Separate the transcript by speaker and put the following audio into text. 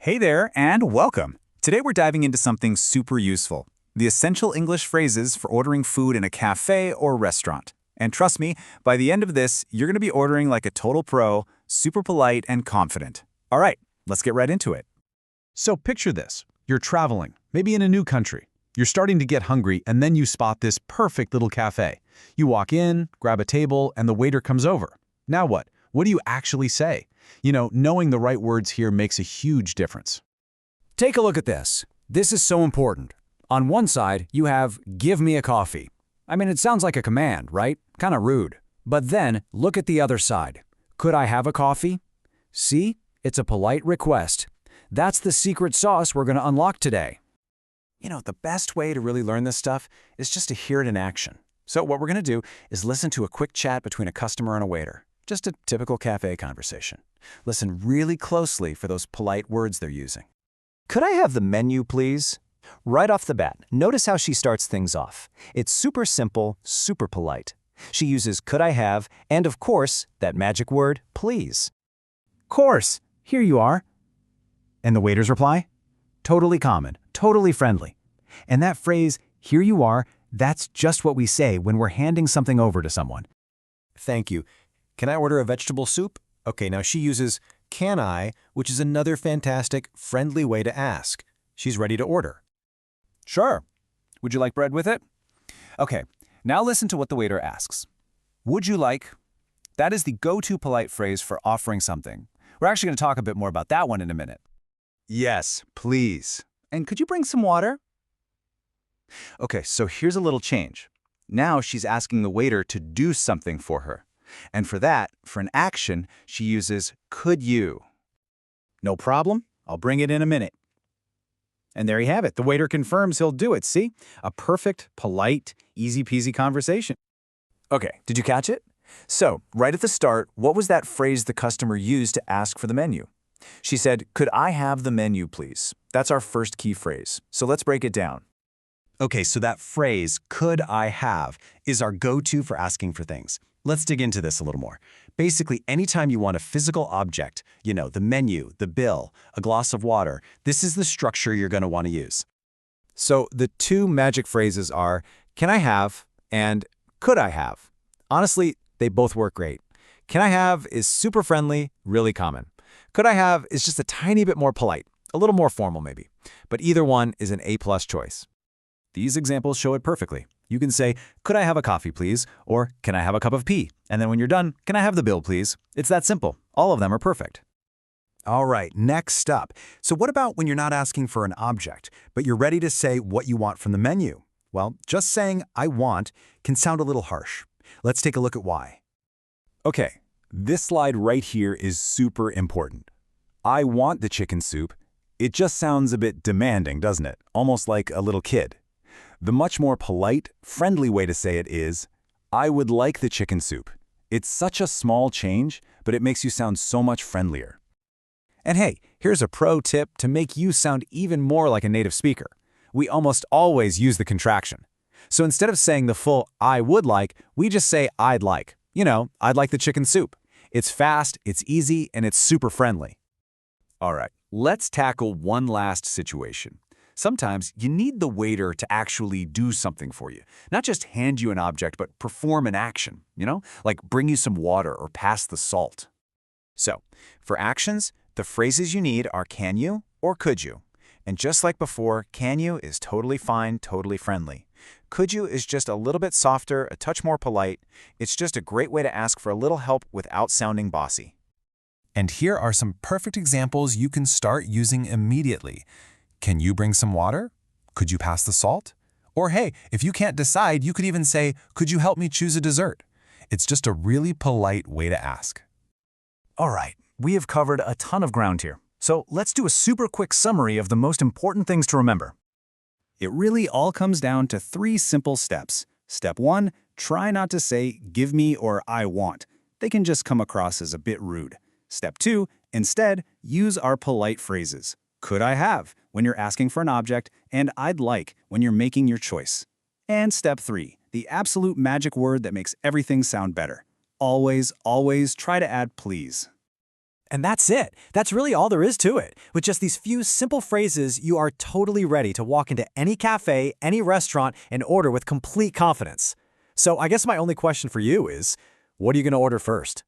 Speaker 1: Hey there, and welcome. Today we're diving into something super useful, the essential English phrases for ordering food in a cafe or restaurant. And trust me, by the end of this, you're going to be ordering like a total pro, super polite and confident. All right, let's get right into it.
Speaker 2: So picture this. You're traveling, maybe in a new country. You're starting to get hungry, and then you spot this perfect little cafe. You walk in, grab a table, and the waiter comes over. Now what? What do you actually say? Knowing the right words here makes a huge difference.
Speaker 3: Take a look at this. This is so important. On one side, you have "give me a coffee." I mean, it sounds like a command, right? Kind of rude. But then, look at the other side. "Could I have a coffee?" See? It's a polite request. That's the secret sauce we're going to unlock today.
Speaker 4: The best way to really learn this stuff is just to hear it in action. So what we're going to do is listen to a quick chat between a customer and a waiter. Just a typical cafe conversation. Listen really closely for those polite words they're using.
Speaker 5: Could I have the menu, please? Right off the bat, notice how she starts things off. It's super simple, super polite. She uses "could I have" and, of course, that magic word, "please."
Speaker 1: Course, here you are. And the waiter's reply? Totally common, totally friendly. And that phrase, "here you are," that's just what we say when we're handing something over to someone.
Speaker 4: Thank you. Can I order a vegetable soup? Okay, now she uses "can I," which is another fantastic, friendly way to ask. She's ready to order.
Speaker 1: Sure. Would you like bread with it? Okay, now listen to what the waiter asks. Would you like? That is the go-to polite phrase for offering something. We're actually going to talk a bit more about that one in a minute. Yes, please. And could you bring some water? Okay, so here's a little change. Now she's asking the waiter to do something for her. And for that, for an action, she uses "could you?" No problem, I'll bring it in a minute. And there you have it. The waiter confirms he'll do it. See? A perfect, polite, easy-peasy conversation. Okay, did you catch it? So, right at the start, what was that phrase the customer used to ask for the menu? She said, "Could I have the menu, please?" That's our first key phrase. So let's break it down.
Speaker 2: Okay, so that phrase, "could I have," is our go-to for asking for things. Let's dig into this a little more. Basically, anytime you want a physical object, the menu, the bill, a glass of water, this is the structure you're going to want to use.
Speaker 1: So the two magic phrases are "can I have" and "could I have." Honestly, they both work great. "Can I have" is super friendly, really common. "Could I have" is just a tiny bit more polite, a little more formal maybe. But either one is an A-plus choice. These examples show it perfectly. You can say, "Could I have a coffee, please?" Or "Can I have a cup of tea?" And then when you're done, "Can I have the bill, please?" It's that simple. All of them are perfect.
Speaker 2: All right, next up. So what about when you're not asking for an object, but you're ready to say what you want from the menu? Well, just saying "I want" can sound a little harsh. Let's take a look at why. Okay, this slide right here is super important. "I want the chicken soup." It just sounds a bit demanding, doesn't it? Almost like a little kid. The much more polite, friendly way to say it is, "I would like the chicken soup." It's such a small change, but it makes you sound so much friendlier. And hey, here's a pro tip to make you sound even more like a native speaker. We almost always use the contraction. So instead of saying the full "I would like," we just say "I'd like." "I'd like the chicken soup." It's fast, it's easy, and it's super friendly. All right, let's tackle one last situation. Sometimes you need the waiter to actually do something for you. Not just hand you an object, but perform an action, like bring you some water or pass the salt. So, for actions, the phrases you need are "can you" or "could you?" And just like before, "can you" is totally fine, totally friendly. "Could you" is just a little bit softer, a touch more polite. It's just a great way to ask for a little help without sounding bossy. And here are some perfect examples you can start using immediately. Can you bring some water? Could you pass the salt? Or hey, if you can't decide, you could even say, "Could you help me choose a dessert?" It's just a really polite way to ask.
Speaker 1: All right, we have covered a ton of ground here. So let's do a super quick summary of the most important things to remember. It really all comes down to 3 simple steps. Step 1, try not to say "give me" or "I want." They can just come across as a bit rude. Step 2, instead, use our polite phrases. "Could I have" when you're asking for an object, and "I'd like" when you're making your choice. And step 3, the absolute magic word that makes everything sound better. Always, always try to add "please."
Speaker 6: And that's it. That's really all there is to it. With just these few simple phrases, you are totally ready to walk into any cafe, any restaurant, and order with complete confidence. So I guess my only question for you is, what are you going to order first?